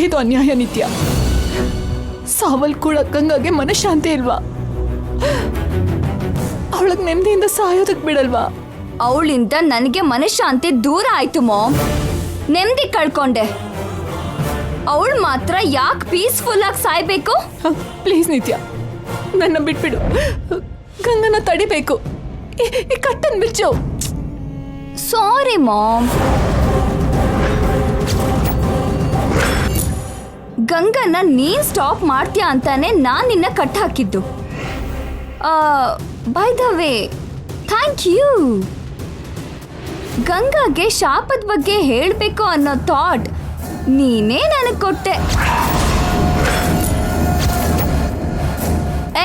ಇದು ಅನ್ಯಾಯ ನಿತ್ಯ. ಸಾವಲ್ ಕೂಡ ಗಂಗಾಗೆ ಮನಃಶಾಂತಿ ಇಲ್ವಾ? ಅವಳಗ್ ನೆಮ್ಮದಿಯಿಂದ ಸಾಯೋದಕ್ ಬಿಡಲ್ವಾ? ಅವಳಿಂದ ನನಗೆ ಮನಃಶಾಂತಿ ದೂರ ಆಯ್ತು ಮಾಮ್. ನೆಮ್ಮದಿ ಕಳ್ಕೊಂಡೆ. ಅವಳು ಮಾತ್ರ ಯಾಕೆ ಪೀಸ್ಫುಲ್ ಆಗಿ ಸಾಯ್ಬೇಕು? ಪ್ಲೀಸ್ ನಿತ್ಯ, ನನ್ನ ಬಿಟ್ಬಿಡು. ಗಂಗನ ತಡಿಬೇಕು. ಈ ಕಟ್ಟನ್ ಬಿಚ್ಚು. ಸಾರಿ ಮಾಮ್. ಗಂಗನ್ನ ನೀನ್ ಸ್ಟಾಪ್ ಮಾಡ್ತೀಯ ಅಂತಾನೆ ನಾನ್ ನಿನ್ನ ಕಟ್ ಹಾಕಿದ್ದು. By the way, thank you. ಗಂಗಾಗೆ ಶಾಪದ ಬಗ್ಗೆ ಹೇಳಬೇಕು ಅನ್ನೋ ಥಾಟ್ ನೀನೇ ನನಗೆ ಕೊಟ್ಟೆ.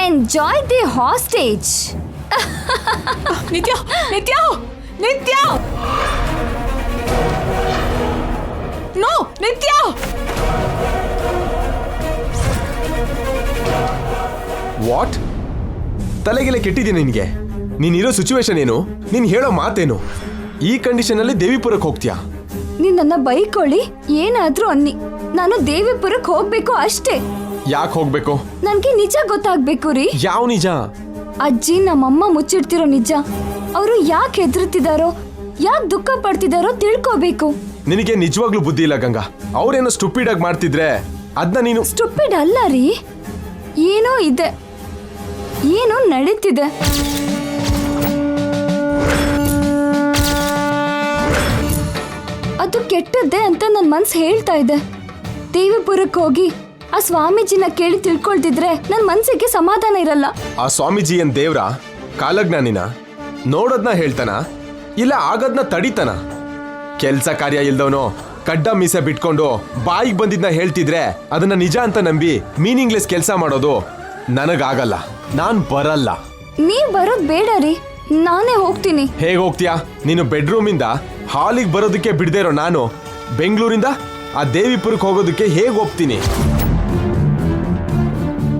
Enjoy the hostage. Nithya Nithya ನಿತ್ಯ, ನೋ ನಿತ್ಯ. ವಾಟ್? ತಲೆಗೆಲೆ ಕೆಟ್ಟಿದ್ದೀನಿ ನಿನಗೆ? ನೀನಿರೋ ಸಿಚುವೇಶನ್ ಏನು? ನೀನು ಹೇಳೋ ಮಾತೇನು? ಈ ಕಂಡೀಷನ್ ಅಲ್ಲಿ ದೇವಿಪುರಕ್ಕೆ ಹೋಗ್ತೀಯಾ? ನೀನ್ ನನ್ನ ಬೈಕೊಳ್ಳಿ, ಏನಾದ್ರೂ ಅನ್ನಿ, ನಾನು ದೇವಿಪುರಕ್ಕೆ ಹೋಗ್ಬೇಕು ಅಷ್ಟೇ. ಯಾಕೆ ಹೋಗ್ಬೇಕು? ನನ್ಗೆ ನಿಜ ಗೊತ್ತಾಗ್ಬೇಕು ರೀ. ಯಾವ ನಿಜ? ಅಜ್ಜಿ ನಮ್ಮಮ್ಮ ಮುಚ್ಚಿಡ್ತಿರೋ ನಿಜ. ಅವರು ಯಾಕೆ ಹೆದರ್ತಿದಾರೋ, ಯಾಕೆ ದುಃಖ ಪಡ್ತಿದಾರೋ ತಿಳ್ಕೋಬೇಕು. ನಿನಗೆ ನಿಜವಾಗ್ಲೂ ಬುದ್ಧಿ ಇಲ್ಲ ಗಂಗಾ. ಅವ್ರೇನೋ ಸ್ಟುಪಿಡ್ ಆಗಿ ಮಾಡ್ತಿದ್ರೆ ಅದನ್ನ ನೀನು. ಸ್ಟುಪಿಡ್ ಅಲ್ಲ ರೀ, ಏನೋ ಇದೆ, ಏನೋ ನಡೀತಿದೆ. ಅದು ಕೆಟ್ಟದ್ದೇ ಅಂತ ನನ್ನ ಮನ್ಸು ಹೇಳ್ತಾ ಇದೆ. ದೇವಿಪುರಕ್ಕೆ ಹೋಗಿ ಆ ಸ್ವಾಮೀಜಿನ ಕೇಳಿ ತಿಳ್ಕೊಳ್ತಿದ್ರೆ ನನ್ನ ಮನ್ಸಿಗೆ ಸಮಾಧಾನ ಇರಲ್ಲ. ಆ ಸ್ವಾಮೀಜಿ ಏನ್ ದೇವ್ರ? ಕಾಲಜ್ಞಾನಿನ? ನೋಡೋದ್ನ ಹೇಳ್ತಾನ ಇಲ್ಲ ಆಗದ್ನ ತಡಿತಾನ? ಕೆಲ್ಸ ಕಾರ್ಯ ಇಲ್ದವನು ಕಡ್ಡ ಮೀಸೆ ಬಿಟ್ಕೊಂಡು ಬಾಯಿಗೆ ಬಂದಿದ್ನ ಹೇಳ್ತಿದ್ರೆ ಅದನ್ನ ನಿಜ ಅಂತ ನಂಬಿ ಮೀನಿಂಗ್ಲೆಸ್ ಕೆಲಸ ಮಾಡೋದು ನನಗಾಗಲ್ಲ. ನಾನ್ ಬರಲ್ಲ. ನೀವ್ ಬರೋದ್ ಬೇಡ ರೀ, ನಾನೇ ಹೋಗ್ತೀನಿ. ಹೇಗ್ ಹೋಗ್ತೀಯಾ? ನೀನು ಬೆಡ್ರೂಮಿಂದ ಹಾಲಿಗೆ ಬರೋದಕ್ಕೆ ಬಿಡದೇ ಇರೋ ನಾನು ಬೆಂಗಳೂರಿಂದ ಆ ದೇವಿಪುರಕ್ಕೆ ಹೋಗೋದಕ್ಕೆ ಹೇಗ್ ಹೋಗ್ತೀನಿ?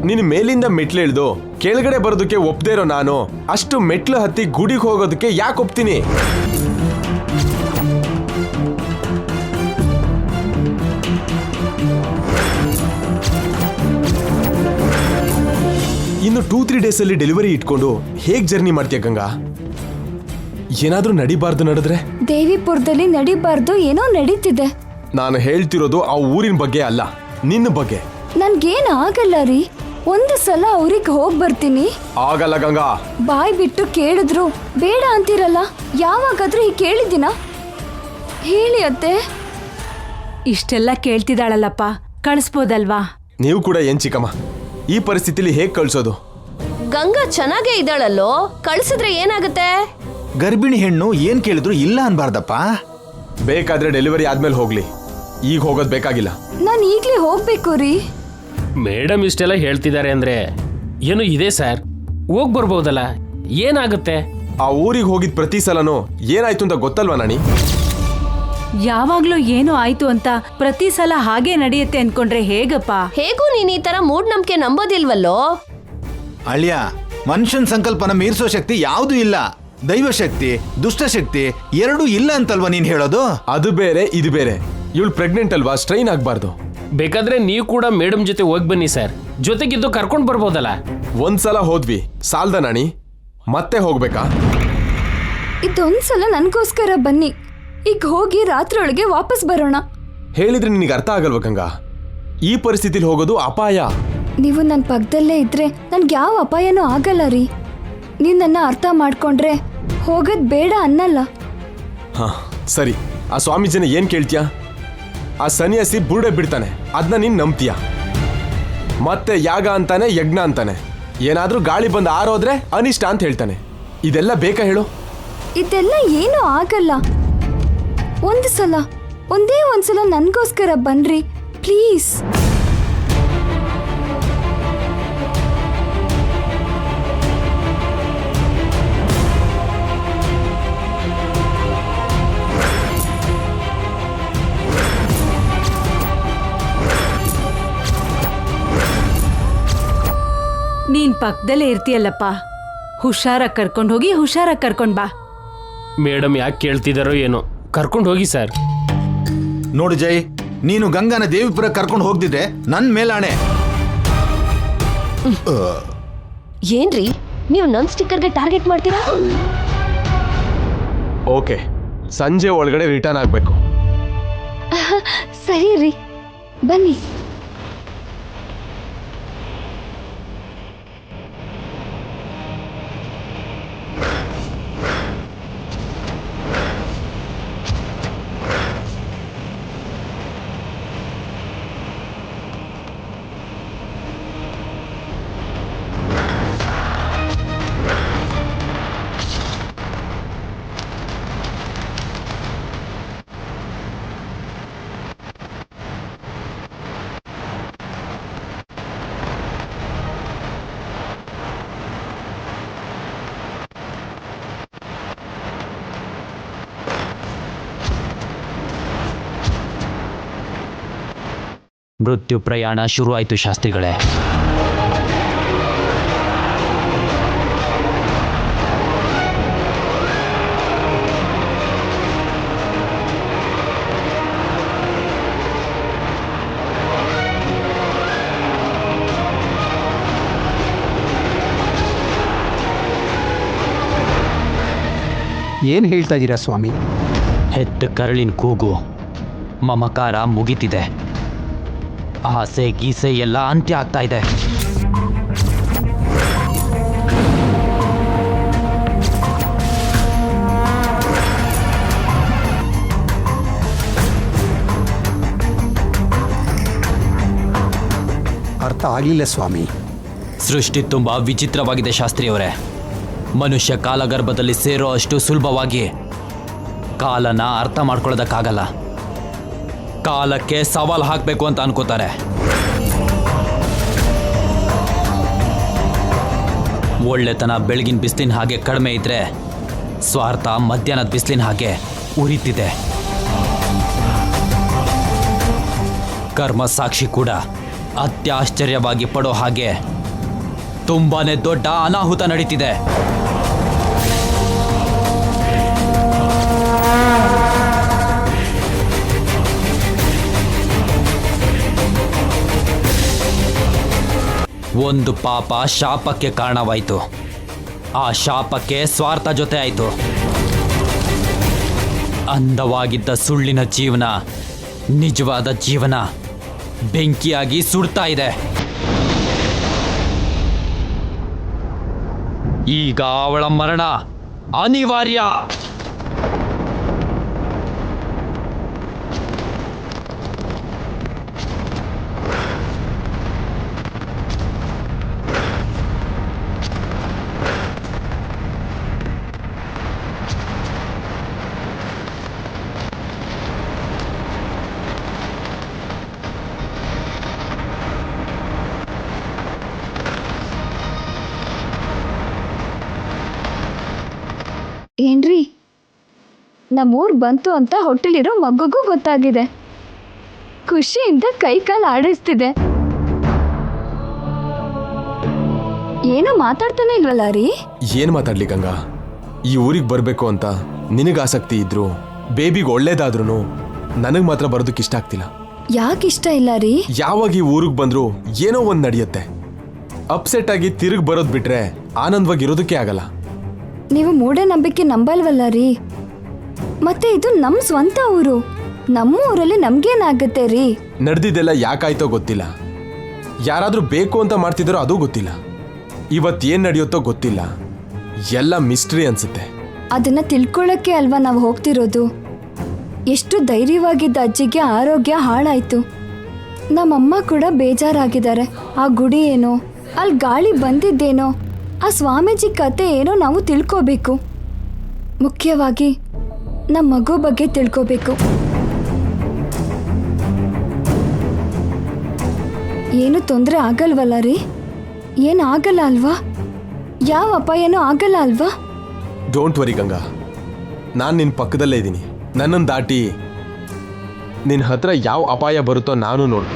ನೀನು ಮೇಲಿಂದ ಮೆಟ್ಲು ಇಳ್ದು ಕೆಳಗಡೆ ಬರೋದಕ್ಕೆ ಒಪ್ಪದೇ ಇರೋ ನಾನು ಅಷ್ಟು ಮೆಟ್ಲು ಹತ್ತಿ ಗುಡಿಗೆ ಹೋಗೋದಕ್ಕೆ ಯಾಕೆ ಒಪ್ತೀನಿ? ಇನ್ನು 2-3 ಡೇಸ್ ಅಲ್ಲಿ ಡೆಲಿವರಿ ಇಟ್ಕೊಂಡು ಹೇಗ್ ಜರ್ನಿ ಮಾಡ್ತೀಯ ಗಂಗಾ? ಏನಾದ್ರೂ ನಡಿಬಾರ್ದು ನಡೆದ್ರೆ? ದೇವಿಪುರದಲ್ಲಿ ನಡಿಬಾರ್ದು ಏನೋ ನಡೀತಿದೆ. ನಾನು ಹೇಳ್ತಿರೋದು ಆ ಊರಿನ ಬಗ್ಗೆ ಅಲ್ಲ, ನಿನ್ನ ಬಗ್ಗೆ. ನನ್ಗೇನ್ ಆಗಲ್ಲ ರೀ, ಒಂದು ಸಲ ಅವ್ರಿಗೆ ಹೋಗ್ ಬರ್ತೀನಿ. ಆಗಲ್ಲ ಗಂಗಾ. ಬಾಯ್ ಬಿಟ್ಟು ಕೇಳಿದ್ರು ಬೇಡ ಅಂತಿರಲ್ಲ, ಯಾವಾಗಾದ್ರೂ ಹೀಗೆ ಕೇಳಿದ್ದೀನ? ಹೇಳಿ ಅತ್ತೆ. ಇಷ್ಟೆಲ್ಲ ಕೇಳ್ತಿದ್ದಾಳಲ್ಲಪ್ಪ, ಕಳಿಸ್ಬೋದಲ್ವಾ? ನೀವು ಕೂಡ ಏನ್ ಚಿಕ್ಕಮ್ಮ, ಈ ಪರಿಸ್ಥಿತಿಲಿ ಹೇಗ್ ಕಳ್ಸೋದು? ಗಂಗಾ ಚೆನ್ನಾಗೇ ಇದ್ದಾಳಲ್ಲೋ, ಕಳ್ಸಿದ್ರೆ ಏನಾಗುತ್ತೆ? ಗರ್ಭಿಣಿ ಹೆಣ್ಣು ಏನ್ ಕೇಳಿದ್ರು ಇಲ್ಲ ಅನ್ಬಾರ್ದಪ್ಪ. ಬೇಕಾದ್ರೆ ಡೆಲಿವರಿ ಆದ್ಮೇಲೆ ಹೋಗ್ಲಿ, ಈಗ ಹೋಗೋದ್ ಬೇಕಾಗಿಲ್ಲ. ನಾನು ಈಗ್ಲೇ ಹೋಗ್ಬೇಕು ರೀ. ಮೇಡಮ್ ಇಷ್ಟೆಲ್ಲ ಹೇಳ್ತಿದ್ದಾರೆ ಅಂದ್ರೆ ಏನು ಇದೆ ಸರ್, ಹೋಗ್ ಬರ್ಬೋದಲ್ಲ, ಏನಾಗುತ್ತೆ? ಆ ಊರಿಗೆ ಹೋಗಿದ್ ಪ್ರತಿ ಸಲನೂ ಏನಾಯ್ತು ಅಂತ ಗೊತ್ತಲ್ವಾ ನಾನಿ? ಯಾವಾಗ್ಲೂ ಏನೋ ಆಯ್ತು ಅಂತ ಪ್ರತಿ ಸಲ ಹಾಗೆ ನಡೆಯುತ್ತೆ ಅನ್ಕೊಂಡ್ರೆ ಹೇಗಪ್ಪ? ಹೇಗೂ ನೀನ್ ಈ ತರ ಮೂಢನಂಬಿಕೆ ನಂಬೋದಿಲ್ವಲ್ಲೋ? ಅಳಿಯ, ಮನುಷ್ಯನ್ ಸಂಕಲ್ಪನ ಮೀರಿಸೋ ಶಕ್ತಿ ಯಾವ್ದು ಇಲ್ಲ. ದೈವಶಕ್ತಿ ದುಷ್ಟಶಕ್ತಿ ಎರಡೂ ಇಲ್ಲ ಅಂತಲ್ವಾ ನೀನ್ ಹೇಳೋದು? ಅದು ಬೇರೆ ಇದು ಬೇರೆ. ಇವಳು ಪ್ರೆಗ್ನೆಂಟ್ ಅಲ್ವಾ, ಸ್ಟ್ರೈನ್ ಆಗ್ಬಾರ್ದು. ಬೇಕಾದ್ರೆ ನೀವು ಕೂಡ ಮೇಡಮ್ ಜೊತೆ ಹೋಗಿ ಬನ್ನಿ ಸರ್, ಜೊತೆಗಿದ್ದು ಕರ್ಕೊಂಡು ಬರ್ಬೋದಲ್ಲ. ಒಂದ್ಸಲ ಹೋದ್ವಿ ಸಾಲ್ದ ನಾಣಿ, ಮತ್ತೆ ಹೋಗ್ಬೇಕಾ? ಇದೊಂದ್ಸಲ ನನ್ಗೋಸ್ಕರ ಬನ್ನಿ, ಈಗ ಹೋಗಿ ರಾತ್ರಿ ಒಳಗೆ ವಾಪಸ್ ಬರೋಣ. ಹೇಳಿದ್ರೆ ನಿನಗೆ ಅರ್ಥ ಆಗಲ್ವಾ ಗಂಗಾ? ಈ ಪರಿಸ್ಥಿತಿಲಿ ಹೋಗೋದು ಅಪಾಯ. ನೀವು ನನ್ನ ಪಕ್ಕದಲ್ಲೇ ಇದ್ರೆ ನನ್ಗೆ ಯಾವ ಅಪಾಯನೂ ಆಗಲ್ಲ ರೀ. ನೀವು ನನ್ನ ಅರ್ಥ ಮಾಡ್ಕೊಂಡ್ರೆ ಹೋಗೋದ್ ಬೇಡ ಅನ್ನಲ್ಲ. ಹಾ ಸರಿ, ಆ ಸ್ವಾಮೀಜಿನ ಏನ್ ಕೇಳ್ತೀಯ? ಆ ಸನ್ಯಾಸಿ ಬುರುಡೆ ಬಿಡ್ತಾನೆ, ಅದನ್ನ ನೀನ್ ನಂಬ್ತೀಯ. ಮತ್ತೆ ಯಾಗ ಅಂತಾನೆ ಯಜ್ಞ ಅಂತಾನೆ, ಏನಾದ್ರೂ ಗಾಳಿ ಬಂದು ಆರೋದ್ರೆ ಅನಿಷ್ಟ ಅಂತ ಹೇಳ್ತಾನೆ. ಇದೆಲ್ಲ ಬೇಕಾ ಹೇಳು? ಇದೆಲ್ಲ ಏನೂ ಆಗಲ್ಲ. ಒಂದೇ ಒಂದ್ಸಲ ನನ್ಗೋಸ್ಕರ ಬನ್ರಿ ಪ್ಲೀಸ್. ನೀನ್ ಪಕ್ಕದಲ್ಲೇ ಇರ್ತೀಯಲ್ಲಪ್ಪ, ಹುಷಾರಾಗಿ ಕರ್ಕೊಂಡು ಹೋಗಿ ಹುಷಾರಾಗಿ ಕರ್ಕೊಂಡ್ ಬಾ. ಮೇಡಮ್ ಯಾಕೆ ಕೇಳ್ತಿದಾರೋ ಏನೋ, ಕರ್ಕೊಂಡು ಹೋಗಿ ಸರ್. ನೋಡು ಜೈ, ನೀನು ಗಂಗಾನ ದೇವಿಪುರ ಕರ್ಕೊಂಡು ಹೋಗ್ದಿದ್ರೆ ನನ್ನ ಮೇಲಾಣೆ. ಏನ್ರಿ ನೀವು ನನ್ ಸ್ಟಿಕ್ಕರ್ಗೆ ಟಾರ್ಗೆಟ್ ಮಾಡ್ತೀರಾ? ಓಕೆ, ಸಂಜೆ ಒಳಗಡೆ ರಿಟರ್ನ್ ಆಗಬೇಕು. ಸರಿ ರೀ, ಬನ್ನಿ. ಮೃತ್ಯು ಪ್ರಯಾಣ ಶುರುವಾಯಿತು ಶಾಸ್ತ್ರಿಗಳೇ. ಏನು ಹೇಳ್ತಾ ಇದ್ದೀರಾ ಸ್ವಾಮಿ? ಹೆತ್ತ ಕರಳಿನ ಕೂಗು, ಮಮಕಾರ ಮುಗಿತಿದೆ. ಆಸೆ ಗೀಸೆ ಎಲ್ಲ ಅಂತ್ಯ ಆಗ್ತಾ ಇದೆ. ಅರ್ಥ ಆಗಲಿಲ್ಲ ಸ್ವಾಮಿ. ಸೃಷ್ಟಿ ತುಂಬಾ ವಿಚಿತ್ರವಾಗಿದೆ ಶಾಸ್ತ್ರಿಯವರೇ. ಮನುಷ್ಯ ಕಾಲಗರ್ಭದಲ್ಲಿ ಸೇರೋ ಅಷ್ಟು ಸುಲಭವಾಗಿ ಕಾಲನ ಅರ್ಥ ಮಾಡ್ಕೊಳ್ಳೋದಕ್ಕಾಗಲ್ಲ. ಕಾಲಕ್ಕೆ ಸವಾಲು ಹಾಕಬೇಕು ಅಂತ ಅನ್ಕೋತಾರೆ. ಒಳ್ಳೆತನ ಬೆಳಗಿನ ಬಿಸಿಲಿನ ಹಾಗೆ ಕಡಿಮೆ ಇದ್ರೆ, ಸ್ವಾರ್ಥ ಮಧ್ಯಾಹ್ನದ ಬಿಸಿಲಿನ ಹಾಗೆ ಉರಿತಿದೆ. ಕರ್ಮ ಸಾಕ್ಷಿ ಕೂಡ ಅತ್ಯಾಶ್ಚರ್ಯವಾಗಿ ಪಡೋ ಹಾಗೆ ತುಂಬಾನೇ ದೊಡ್ಡ ಅನಾಹುತ ನಡೀತಿದೆ. ಒಂದು ಪಾಪ ಶಾಪಕ್ಕೆ ಕಾರಣವಾಯಿತು. ಆ ಶಾಪಕ್ಕೆ ಸ್ವಾರ್ಥ ಜೊತೆ ಆಯಿತು. ಅಂದವಾಗಿದ್ದ ಸುಳ್ಳಿನ ಜೀವನ ನಿಜವಾದ ಜೀವನ ಬೆಂಕಿಯಾಗಿ ಸುಡ್ತಾ ಇದೆ. ಈಗ ಅವಳ ಮರಣ ಅನಿವಾರ್ಯ. ಏನ್ರಿ, ನಮ್ಮೂರ್ ಬಂತು ಅಂತ ಹೊಟ್ಟೆಲಿರೋ ಮಗುಗೂ ಗೊತ್ತಾಗಿದೆ. ಖುಷಿಯಿಂದ ಕೈ ಕಾಲು ಆಡಿಸ್ತಿದೆ. ಏನೋ ಮಾತಾಡ್ತಾನೆ ಇಲ್ವಲ್ಲ ರೀ? ಏನ್ ಮಾತಾಡ್ಲಿ ಗಂಗಾ? ಈ ಊರಿಗೆ ಬರಬೇಕು ಅಂತ ನಿನಗೆ ಆಸಕ್ತಿ ಇದ್ರು, ಬೇಬಿಗೆ ಒಳ್ಳೇದಾದ್ರೂ ನನಗೆ ಮಾತ್ರ ಬರೋದಕ್ಕೆ ಇಷ್ಟ ಆಗ್ತಿಲ್ಲ. ಯಾಕೆ ಇಷ್ಟ ಇಲ್ಲ ರೀ? ಯಾವಾಗ ಈ ಊರಿಗೆ ಬಂದ್ರು ಏನೋ ಒಂದ್ ನಡೆಯುತ್ತೆ. ಅಪ್ಸೆಟ್ ಆಗಿ ತಿರುಗಿ ಬರೋದ್ ಬಿಟ್ರೆ ಆನಂದವಾಗಿ ಇರೋದಕ್ಕೆ ಆಗಲ್ಲ. ನೀವು ಮೂಢನಂಬಿಕೆ ನಂಬಲ್ವಲ್ಲ ರೀ? ಮತ್ತೆ ಇದು ನಮ್ಮ ಸ್ವಂತ ಊರು. ನಮ್ಮ ಊರಲ್ಲಿ ನಮ್ಗೇನಾಗುತ್ತೆ ರೀ? ನಡೆದಿದ್ದೆಲ್ಲ ಯಾಕಾಯ್ತೋ ಗೊತ್ತಿಲ್ಲ. ಯಾರಾದ್ರೂ ಬೇಕು ಅಂತ ಮಾಡ್ತಿದ್ದಾರೋ ಅದು ಗೊತ್ತಿಲ್ಲ. ಇವತ್ತೇನ್ ನಡೆಯುತ್ತೋ ಗೊತ್ತಿಲ್ಲ. ಎಲ್ಲ ಮಿಸ್ಟ್ರಿ ಅನ್ಸುತ್ತೆ. ಅದನ್ನ ತಿಳ್ಕೊಳ್ಳೋಕ್ಕೆ ಅಲ್ವಾ ನಾವು ಹೋಗ್ತಿರೋದು. ಎಷ್ಟು ಧೈರ್ಯವಾಗಿದ್ದ ಅಜ್ಜಿಗೆ ಆರೋಗ್ಯ ಹಾಳಾಯ್ತು. ನಮ್ಮಮ್ಮ ಕೂಡ ಬೇಜಾರಾಗಿದ್ದಾರೆ. ಆ ಗುಡಿ ಏನೋ, ಅಲ್ಲಿ ಗಾಳಿ ಬಂದಿದ್ದೇನೋ, ಆ ಸ್ವಾಮೀಜಿ ಕತೆ ಏನೋ ನಾವು ತಿಳ್ಕೋಬೇಕು. ಮುಖ್ಯವಾಗಿ ನಮ್ಮ ಮಗು ಬಗ್ಗೆ ತಿಳ್ಕೋಬೇಕು. ಏನು ತೊಂದರೆ ಆಗಲ್ವಲ್ಲ ರೀ? ಏನು ಆಗಲ್ಲ ಅಲ್ವಾ? ಯಾವ ಅಪಾಯನೂ ಆಗಲ್ಲ ಅಲ್ವಾ? ಡೋಂಟ್ ವರಿ ಗಂಗಾ, ನಾನು ನಿನ್ನ ಪಕ್ಕದಲ್ಲೇ ಇದ್ದೀನಿ. ನನ್ನನ್ನು ದಾಟಿ ನಿನ್ನ ಹತ್ರ ಯಾವ ಅಪಾಯ ಬರುತ್ತೋ ನಾನು ನೋಡು.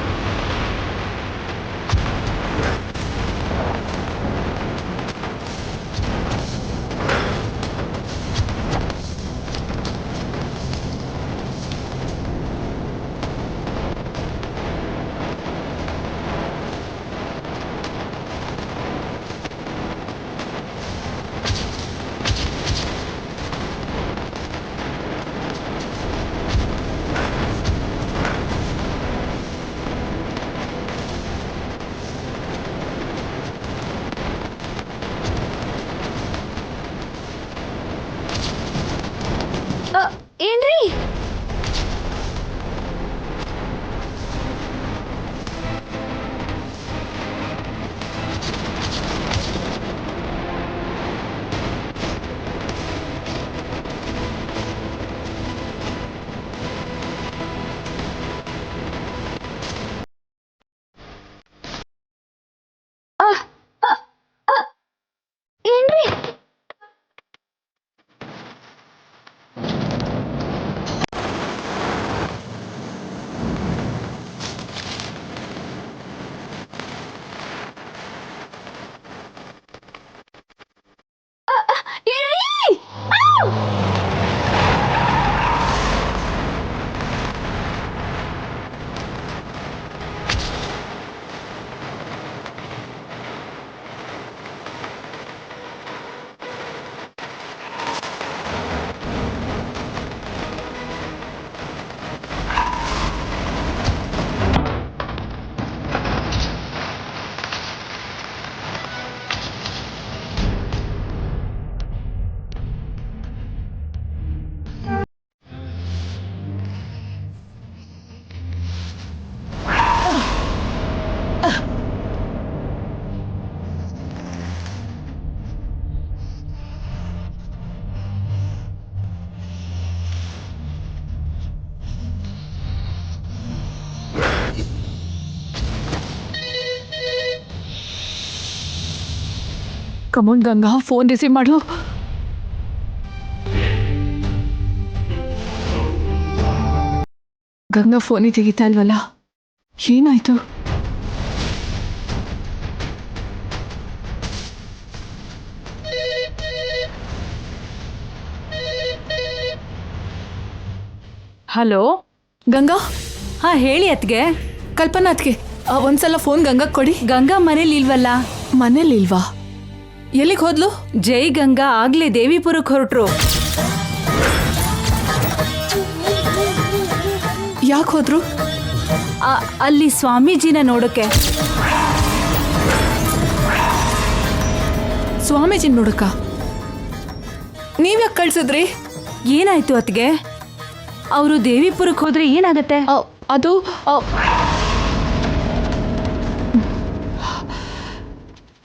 ಏನ್ರಿ ಏನ್ರಿ ಕಮೋನ್ ಗಂಗಾ, ಫೋನ್ ರಿಸೀವ್ ಮಾಡು. ಗಂಗಾ ಫೋನೇ ತೆಗಿತಾ ಇಲ್ವಲ್ಲ, ಏನಾಯ್ತು? ಹಲೋ. ಗಂಗಾ, ಹಾ ಹೇಳಿ ಅತ್ಗೆ. ಕಲ್ಪನಾ ಅತ್ಗೆ, ಒಂದ್ಸಲ ಫೋನ್ ಗಂಗಾ ಕೊಡಿ. ಗಂಗಾ ಮನೇಲಿ ಇಲ್ವಲ್ಲ? ಮನೇಲಿ ಇಲ್ವಾ? ಎಲ್ಲಿಗೆ ಹೋದ್ಲು? ಜೈ ಗಂಗಾ ಆಗ್ಲೇ ದೇವಿಪುರಕ್ಕೆ ಹೊರಟ್ರು. ಯಾಕೆ ಹೋದ್ರು? ಅಲ್ಲಿ ಸ್ವಾಮೀಜಿನ ನೋಡಕ್ಕೆ. ಸ್ವಾಮೀಜಿ ನೋಡಕ್ಕ? ನೀವ್ಯಾಕೆ ಕಳ್ಸಿದ್ರಿ? ಏನಾಯ್ತು ಅತ್ಗೆ? ಅವರು ದೇವಿಪುರಕ್ಕೆ ಹೋದ್ರೆ ಏನಾಗತ್ತೆ? ಅದು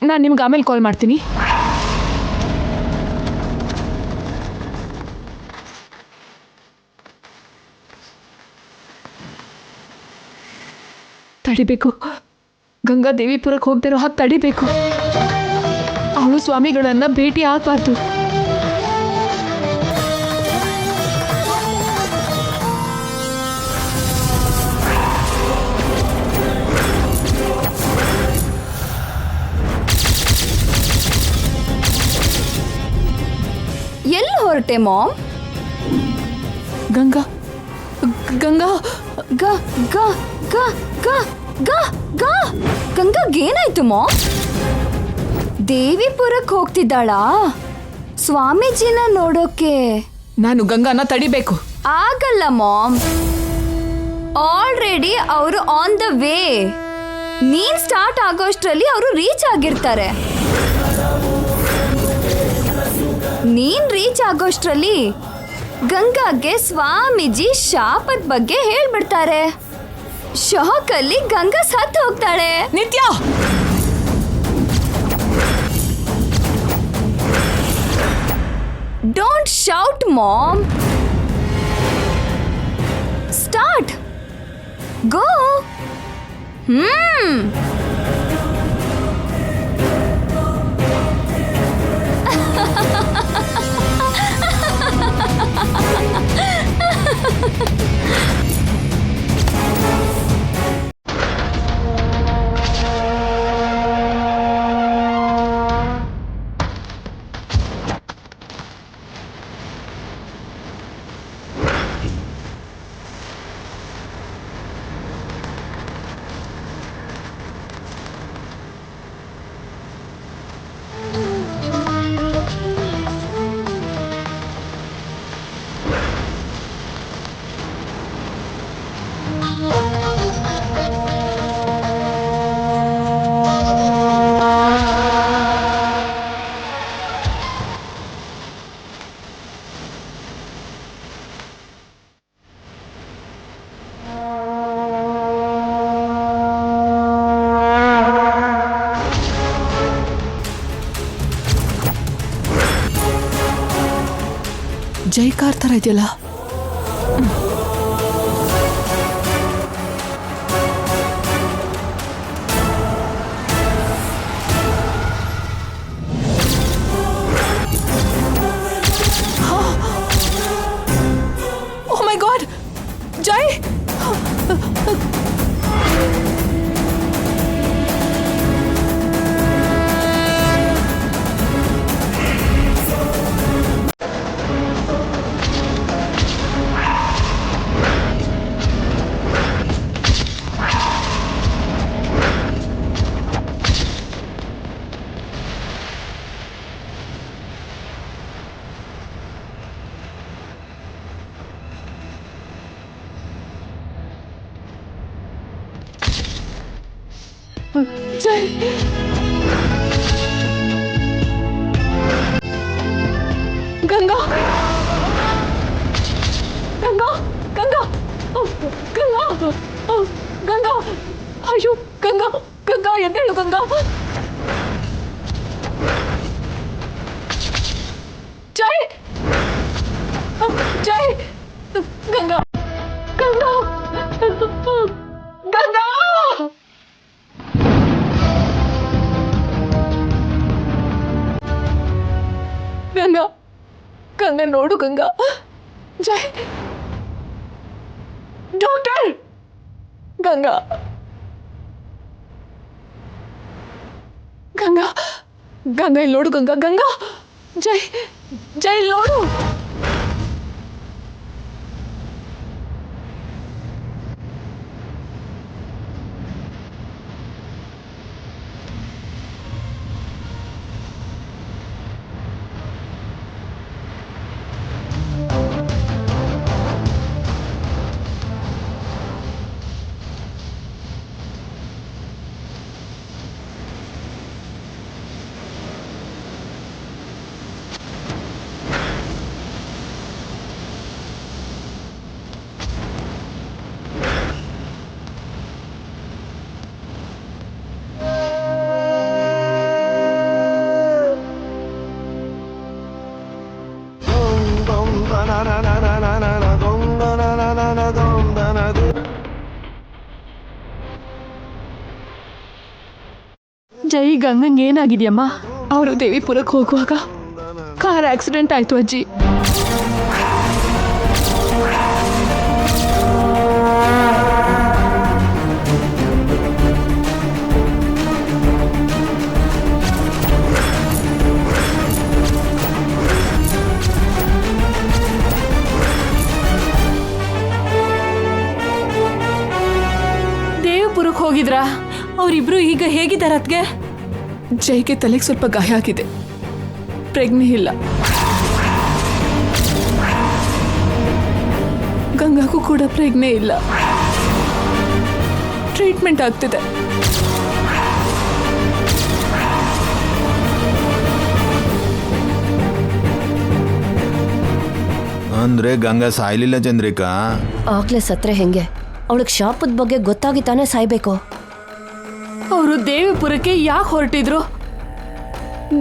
ನಾನು ನಿಮ್ಗೆ ಆಮೇಲೆ ಕಾಲ್ ಮಾಡ್ತೀನಿ. ತಡಿಬೇಕು, ಗಂಗಾ ದೇವಿಪುರಕ್ಕೆ ಹೋಗ್ತಿರೋ ಹಾಗೆ ತಡಿಬೇಕು. ಅವಳು ಸ್ವಾಮಿಗಳನ್ನ ಭೇಟಿ ಆಗಬಾರ್ದು. ಎಲ್ಲಿ ಹೊರಟೆ ಮಾಮ್? ಗಂಗಾ ಗಂಗಾ ಗ ಗ ಗ ಗ ಗ ಗ ಗಂಗಾಗೇನಾಯ್ತು ಮಾಮ್? ದೇವಿಪುರಕ್ಕೆ ಹೋಗ್ತಿದ್ದಾಳಾ ಸ್ವಾಮೀಜಿನ ನೋಡೋಕೆ? ನಾನು ಗಂಗಾನ ತಡಿಬೇಕು. ಆಗಲ್ಲ ಮಾಮ್, ಆಲ್ರೆಡಿ ಅವರು ಆನ್ ದ ವೇ. ನೀನ್ ಸ್ಟಾರ್ಟ್ ಆಗೋಷ್ಟರಲ್ಲಿ ಅವರು ರೀಚ್ ಆಗಿರ್ತಾರೆ. ನೀನ್ ರೀಚ್ ಆಗೋಷ್ಟರಲ್ಲಿ ಗಂಗಾಗೆ ಸ್ವಾಮೀಜಿ ಶಾಪದ ಬಗ್ಗೆ ಹೇಳ್ಬಿಡ್ತಾರೆ. ಶಾಕಲ್ಲಿ ಗಂಗಾ ಸತ್ತು ಹೋಗ್ತಾಳೆ. ನಿತ್ಯ, ಡೋಂಟ್ ಶೌಟ್ ಮಾಮ್. ಸ್ಟಾರ್ಟ್. ಗೋ. ಜೈಕಾರ್ ಥರ ಇದೆಯಲ್ಲ. ಓ ಮೈ ಗಾಡ್, ಜೈ! ಜೈ! ಗಂಗಾ! ಗಂಗಾ! ಗಂಗಾ! ಗಂಗಾ! ಗಂಗಾ! ಅಯ್ಯೋ ಗಂಗಾ! ಗಂಗಾ ಎದ್ದೇಳು ಗಂಗಾ! ಜೈ! ಜೈ! ಗಂಗಾ! ಗಂಗಾ! ಗಂಗಾ! ಗಂಗಾ! ಗಂಗಾ ನೋಡು ಗಂಗಾ! ಜೈ! ಡಾಕ್ಟರ್! ಗಂಗಾ! ಗಂಗಾ! ಗಂಗಾ ಇಲ್ಲಿ ನೋಡು ಗಂಗಾ! ಗಂಗಾ! ಜೈ! ಜೈ ಇಲ್ಲಿ ನೋಡು! ಜೈ, ಗಂಗಂಗೆ ಏನಾಗಿದೆಯಮ್ಮ? ಅವರು ದೇವಿಪುರಕ್ಕೆ ಹೋಗುವಾಗ ಕಾರ್ ಆಕ್ಸಿಡೆಂಟ್ ಆಯ್ತು ಅಜ್ಜಿ. ದೇವಿಪುರಕ್ಕೆ ಹೋಗಿದ್ರಾ? ಅವರಿಬ್ರು ಈಗ ಹೇಗಿದ್ದಾರೆ ಅತ್ಗೆ? ಜೈಗೆ ತಲೆಗೆ ಸ್ವಲ್ಪ ಗಾಯ ಆಗಿದೆ, ಪ್ರೆಗ್ನೆ ಇಲ್ಲ. ಗಂಗಾಗೂ ಕೂಡ ಪ್ರೆಗ್ನೆ ಇಲ್ಲ, ಟ್ರೀಟ್ಮೆಂಟ್ ಆಗ್ತಿದೆ. ಅಂದ್ರೆ ಗಂಗಾ ಸಾಯ್ಲಿಲ್ಲ ಚಂದ್ರಿಕಾ? ಆಗ್ಲೇ ಸತ್ರೆ ಹೆಂಗೆ? ಅವಳಿಗೆ ಶಾಪದ ಬಗ್ಗೆ ಗೊತ್ತಾಗಿ ತಾನೇ ಸಾಯ್ಬೇಕು. ಅವರು ದೇವಿಪುರಕ್ಕೆ ಯಾಕೆ ಹೊರಟಿದ್ರು?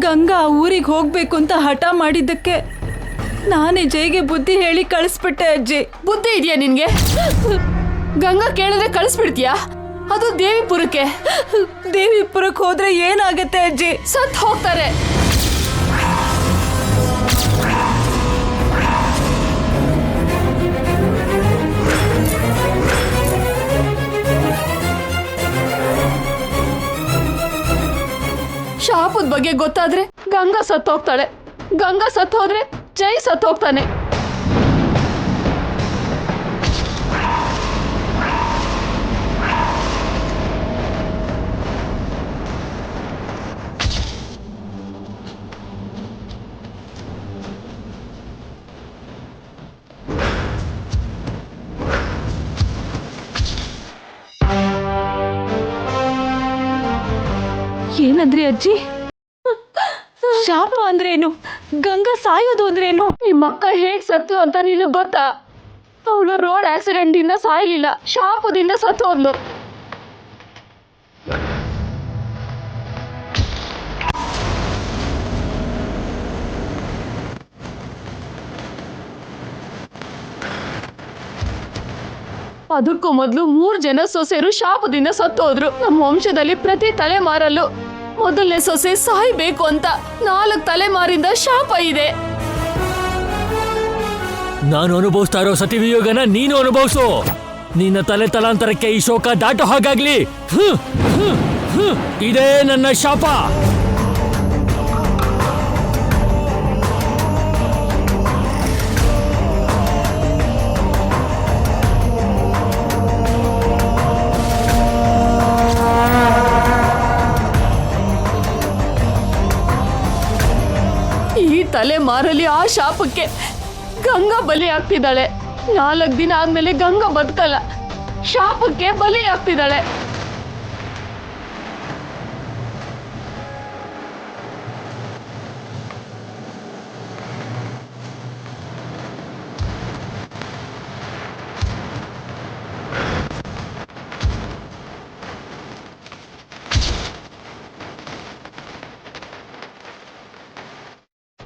ಗಂಗಾ ಊರಿಗೆ ಹೋಗ್ಬೇಕು ಅಂತ ಹಠ ಮಾಡಿದ್ದಕ್ಕೆ ನಾನೇ ಜೈಗೆ ಬುದ್ಧಿ ಹೇಳಿ ಕಳಿಸ್ಬಿಟ್ಟೆ ಅಜ್ಜಿ. ಬುದ್ಧಿ ಇದೆಯಾ ನಿನ್ಗೆ? ಗಂಗಾ ಕೇಳಿದ್ರೆ ಕಳಿಸ್ಬಿಡ್ತೀಯಾ? ಅದು ದೇವಿಪುರಕ್ಕೆ. ದೇವಿಪುರಕ್ಕೆ ಹೋದ್ರೆ ಏನಾಗತ್ತೆ ಅಜ್ಜಿ? ಸತ್ ಹೋಗ್ತಾರೆ. ಶಾಪದ ಬಗ್ಗೆ ಗೊತ್ತಾದ್ರೆ ಗಂಗಾ ಸತ್ತು ಹೋಗ್ತಾಳೆ. ಗಂಗಾ ಸತ್ತು ಹೋದ್ರೆ ಜೈ ಸತ್ತು ಹೋಗ್ತಾನೆ. ಏನಂದ್ರಿ ಅಜ್ಜಿ? ಶಾಪ ಅಂದ್ರೇನು? ಗಂಗಾ ಸಾಯೋದು ಅಂದ್ರೇನು? ನಿಮ್ಮ ಅಕ್ಕ ಹೇಗ್ ಸತ್ತು ಅಂತ ನಿನಗೆ ಗೊತ್ತಾ? ಅವಳು ರೋಡ್ ಆಕ್ಸಿಡೆಂಟ್ ಇಂದ ಸಾಯಲಿಲ್ಲ, ಶಾಪದಿಂದ ಸತ್ತು ಹೋದ್ಲು. ಅದಕ್ಕೂ ಮೊದಲು 3 ಜನ ಸೊಸೆರು ಶಾಪದಿಂದ ಸತ್ತೋದ್ರು. ನಮ್ಮ ವಂಶದಲ್ಲಿ ಪ್ರತಿ ತಲೆಮಾರಲ್ಲೂ ಮೊದಲನೇ ಸೊಸೆ ಸಾಯ್ಬೇಕು ಅಂತ 4 ತಲೆಮಾರಿಂದ ಶಾಪ ಇದೆ. ನಾನು ಅನುಭವಿಸ್ತಾ ಇರೋ ಸತಿವಿಯೋಗನ ನೀನು ಅನುಭವಿಸು. ನಿನ್ನ ತಲೆ ತಲಾಂತರಕ್ಕೆ ಈ ಶೋಕ ದಾಟೋ ಹಾಗಾಗ್ಲಿ. ಇದೇ ನನ್ನ ಶಾಪ. ಈ ತಲೆಮಾರಲ್ಲಿ ಆ ಶಾಪಕ್ಕೆ ಗಂಗಾ ಬಲಿ ಆಗ್ತಿದ್ದಾಳೆ. 4 ದಿನ ಆದ್ಮೇಲೆ ಗಂಗಾ ಬದುಕಲ್ಲ, ಶಾಪಕ್ಕೆ ಬಲಿ ಆಗ್ತಿದ್ದಾಳೆ.